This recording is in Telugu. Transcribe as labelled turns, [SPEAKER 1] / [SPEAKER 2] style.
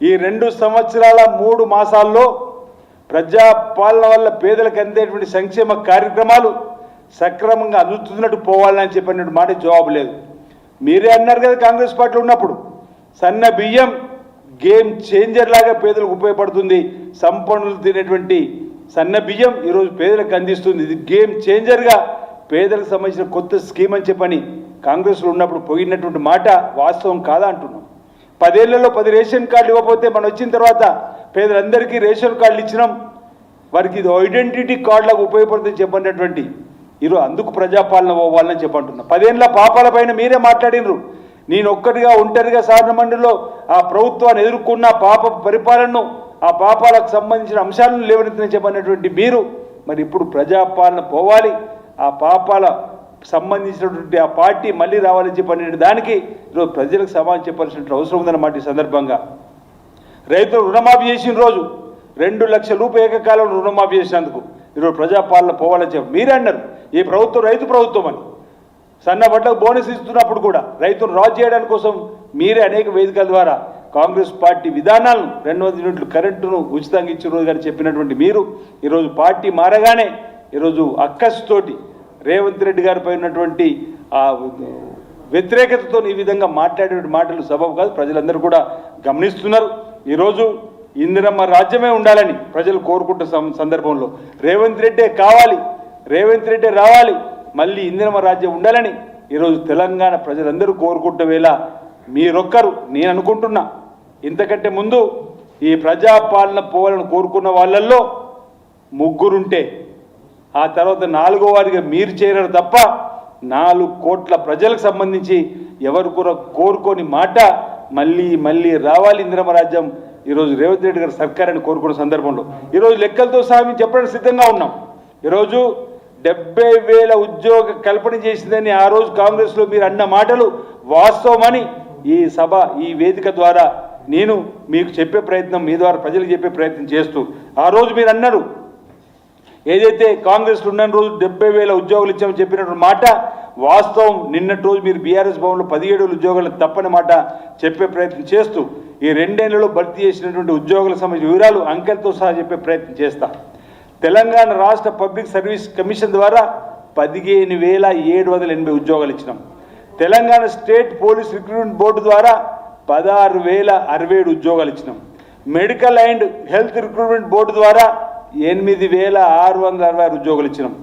[SPEAKER 1] ఈ 2 సంవత్సరాల 3 మాసాల్లో ప్రజాపాలన వల్ల పేదలకు అందేటువంటి సంక్షేమ కార్యక్రమాలు సక్రమంగా అందుతున్నట్టు పోవాలని చెప్పినట్టు మాట జవాబు లేదు. మీరే అన్నారు కదా కాంగ్రెస్ పార్టీలో ఉన్నప్పుడు సన్న బియ్యం గేమ్ చేంజర్ లాగా పేదలకు ఉపయోగపడుతుంది, సంపన్నులు తినేటువంటి సన్న బియ్యం ఈరోజు పేదలకు అందిస్తుంది, ఇది గేమ్ చేంజర్గా పేదలకు సంబంధించిన కొత్త స్కీమ్ అని చెప్పని కాంగ్రెస్లో ఉన్నప్పుడు పోయినటువంటి మాట వాస్తవం కాదా అంటున్నాం. 10 ఏళ్లలో 10 రేషన్ కార్డులు ఇవ్వకపోతే మనం వచ్చిన తర్వాత పేదలందరికీ రేషన్ కార్డులు ఇచ్చినాం, వారికి ఇది ఐడెంటిటీ కార్డులకు ఉపయోగపడుతుంది చెప్పినటువంటి ఈరోజు అందుకు ప్రజాపాలన పోవాలని చెప్పంటున్నా. 10 ఏళ్ల పాపాల పైన మీరే మాట్లాడినరు. నేను ఒంటరిగా సాధారణ మండలిలో ఆ ప్రభుత్వాన్ని ఎదుర్కొన్న పాప పరిపాలనను, ఆ పాపాలకు సంబంధించిన అంశాలను లేవనెత్తిన చెప్పినటువంటి మీరు మరి ఇప్పుడు ప్రజాపాలన పోవాలి, ఆ పాపాల సంబంధించినటువంటి ఆ పార్టీ మళ్ళీ రావాలని చెప్పిన దానికి ఈరోజు ప్రజలకు సమాధానం చెప్పాల్సిన అవసరం ఉందన్నమాట. ఈ సందర్భంగా రైతులు రుణమాఫీ చేసిన రోజు 2 లక్షల రూపాయలు ఏకకాలంలో రుణమాఫీ చేసినందుకు ఈరోజు ప్రజాపాలన పోవాలని చెప్పి మీరే అన్నారు. ఈ ప్రభుత్వం రైతు ప్రభుత్వం అని సన్న వడ్లకు బోనస్ ఇస్తున్నప్పుడు కూడా రైతును రాజు చేయడానికి కోసం మీరే అనేక వేదికల ద్వారా కాంగ్రెస్ పార్టీ విధానాలను 200 యూనిట్లు కరెంటును ఉచితంగా ఇచ్చిన రోజు కానీ చెప్పినటువంటి మీరు ఈరోజు పార్టీ మారగానే ఈరోజు అక్కసుతోటి రేవంత్ రెడ్డి గారిపై ఉన్నటువంటి ఆ వ్యతిరేకతతో ఈ విధంగా మాట్లాడే మాటలు సబబు కాదు, ప్రజలందరూ కూడా గమనిస్తున్నారు. ఈరోజు ఇందిరమ్మ రాజ్యమే ఉండాలని ప్రజలు కోరుకుంటున్న సందర్భంలో రేవంత్ రెడ్డే కావాలి, రేవంత్ రెడ్డే రావాలి, మళ్ళీ ఇందిరమ్మ రాజ్యం ఉండాలని ఈరోజు తెలంగాణ ప్రజలందరూ కోరుకుంటున్న వేళ మీరొక్కరు నేను అనుకుంటున్నా. ఇంతకంటే ముందు ఈ ప్రజాపాలన పోవాలని కోరుకున్న వాళ్ళల్లో 3 ఉంటే ఆ తర్వాత 4వ వారిగా మీరు చేరారు తప్ప 4 కోట్ల ప్రజలకు సంబంధించి ఎవరు కూడా కోరుకోని మాట మళ్ళీ రావాలి ఇందిరమ్మ రాజ్యం ఈరోజు రేవంత్ రెడ్డి గారి సర్కారాన్ని కోరుకున్న సందర్భంలో ఈరోజు లెక్కలతో సహా మేము చెప్పడానికి సిద్ధంగా ఉన్నాం. ఈరోజు 70,000 ఉద్యోగ కల్పన చేసిందని ఆ రోజు కాంగ్రెస్లో మీరు అన్న మాటలు వాస్తవమని ఈ సభ ఈ వేదిక ద్వారా నేను మీకు చెప్పే ప్రయత్నం, మీ ద్వారా ప్రజలకు చెప్పే ప్రయత్నం చేస్తూ ఆ రోజు మీరు అన్నారు ఏదైతే కాంగ్రెస్లో ఉన్న రోజు 70,000 ఉద్యోగాలు ఇచ్చామని చెప్పినటువంటి మాట వాస్తవం. నిన్నటి రోజు మీరు బీఆర్ఎస్ భవన్లో 17,000 ఉద్యోగాలను తప్పని మాట చెప్పే ప్రయత్నం చేస్తూ ఈ 2 ఏళ్లలో భర్తీ చేసినటువంటి ఉద్యోగుల సంబంధించిన వివరాలు అంకెలతో సహా చెప్పే ప్రయత్నం చేస్తా. తెలంగాణ రాష్ట్ర పబ్లిక్ సర్వీస్ కమిషన్ ద్వారా 15,780 ఉద్యోగాలు ఇచ్చినాం. Telangana state police recruitment board ద్వారా 16,067 ఉద్యోగాలు ఇచ్చినాం. Medical and health recruitment board ద్వారా 8,666 ఉద్యోగాలు ఇచ్చినాం.